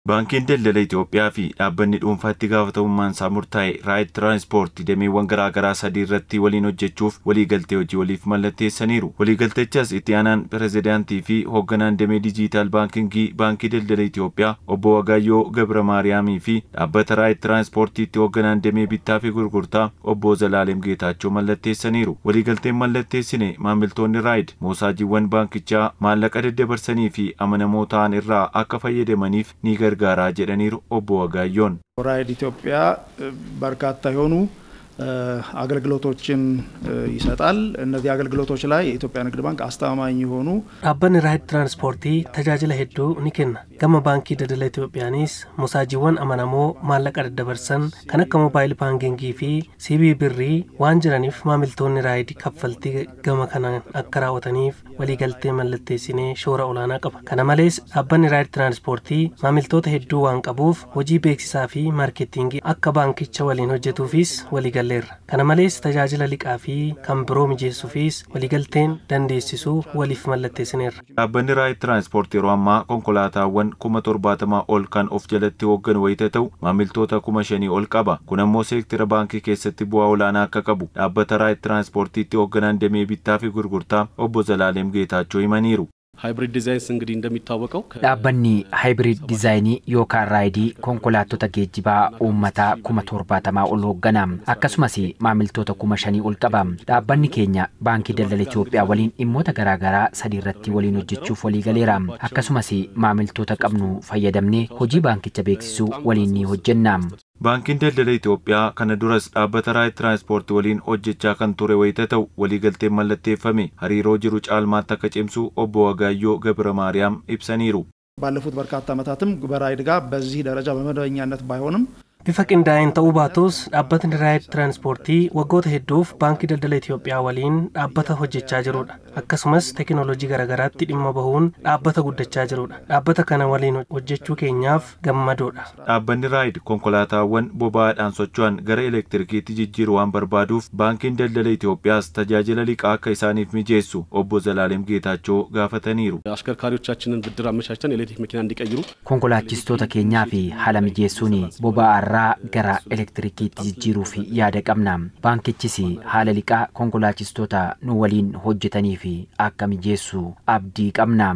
Baankiin daldala Itoophiyaa fi dhaabbanni dhuunfaa itti gaafatamummaan isaa murtaa'e Raayit Tiraanspoortii dameewwan garaagaraa sadii irratti waliin hojjechuuf waliigaltee hojii waliif mallatteessaniiru. Waliigalteechas itti aanaan pirezidaantii fi hoogganaan damee dijiitaal baankingii Baankii Daldala Itoophiyaa obbo Wagaayyoo Gabra Maariyaamii fi dhaabbata Raayit Tiraanspoortiitti hoogganaan damee bittaa fi gurgurtaa obbo Zalaalem Geetaachoo mallatteessaniiru. Waliigalteen mallatteessine maamiltoonni Raayit moosaajiiwwan baankichaa maallaqa daddabarsanii fi amanamoo ta'an irraa akka fayyadamaniif ni gargaara jedhaniiru obbo Wagaayyoon ራይድ ኢትዮጵያ በርካታ የሆኑ አገልግሎቶችን ይሰጣል። እነዚህ አገልግሎቶች ላይ የኢትዮጵያ ንግድ ባንክ አስተማማኝ የሆኑ አባን ራይድ ትራንስፖርት ተጃጅለ ሄዱ ንከና ገመ ባንኪ ደደለ ኢትዮጵያኒስ ሞሳጂወን አማናሞ ማለቀ ደበርሰን ከነከ ሞባይል ባንኪንግ ፊ ሲቢ ብሪ ዋንጅራኒፍ ማሚልቶን ራይድ ከፈልቲ ገመ ከና አከራወተኒፍ ወሊገልቴ መለቴሲኔ ሾራ ኦላና ቀባ ከና ማሌስ አባን ራይድ ትራንስፖርት ማሚልቶተ ሄዱ ዋንቀቡፍ ወጂ ቤክሲሳ ፊ ማርኬቲንግ አከ ባንኪቸ ወሊን ሆጀቱፊስ ወሊገ kana malees tajaajila liqaa fi kan biroo mijeessuufis waliigalteen dandeessisu waliif mallatteessineerra. Dhaabbanni Raayit Tiraanspoortii yeroo ammaa konkolaataawwan 70,000 ol kan of jalatti hoogganu wayita ta'u maamiltoota 5,000 ol qaba. Kun ammoo seektira baankii keessatti bu'aa olaanaa akka qabu dhaabbata Raayit Tiraanspoortiitti hoogganaan damee bittaa fi gurgurtaa obbo Zalaalem Geetaachoo himaniiru. ሃይብሪድ ዲዛይንስ እንግዲህ እንደሚታወቀው ዳባኒ ሃይብሪድ ዲዛይኒ ዮካን ራይዲ ኮንኮላቶታ ጌጅባ ኡመታ 70,000 ol hoogganam akkasumas maamiltoota 5,000 ol qabam dhaabbanni keenya baankii daldala Itoophiyaa waliin dhimmoota garaagaraa sadii irratti waliin hojjechuuf walii galeera akkasumas maamiltoota qabnu fayyadamnee hojii baankicha beeksisuu waliin ni hojjennam. Baankiin daldala Itoophiyaa kana duras dhaabbata Raayit Tiraanspoortii waliin hojjechaa kan ture wayita ta'u waliigalteen mallatteeffame hariiroo jiru caalmaatti akka cimsu obbo Wagaayyoo Gabra Maariyaam ibsaniiru. ባለፉት በርካታ ዓመታትም በራይድ ጋር በዚህ ደረጃ በመደበኛነት ባይሆንም Bifakin daa'in ta'uu baatus dhaabbatni Raayit Tiraanspoortii waggoota hedduuf baankii daldala Itoophiyaa waliin dhaabbata hojjechaa jirudha. Akkasumas teekinooloojii garaagaraatti dhimma bahuun dhaabbata guddachaa jirudha. Dhaabbata kana waliin hojjechuu keenyaaf gammadoodha. Dhaabbanni Raayit konkolaataawwan boba'aadhaan socho'an gara elektirikiitti jijjiiruu waan barbaaduuf baankiin daldala Itoophiyaas tajaajila liqaa akka isaaniif mijeessu obbo Zalaalem Geetaachoo gaafataniiru. አሽከርካሪዎቻችንን ብድር አመቻችተን ኤሌክትሪክ መኪና እንዲቀይሩ konkolaachistoota keenyaa fi haala mijeessuun boba'aa gara elektirikiitti jijjiiruuf yaada qabna. Baankichis haala liqaa konkolaachistoota nu waliin hojjetanii fi akka mijeessu abdii qabna.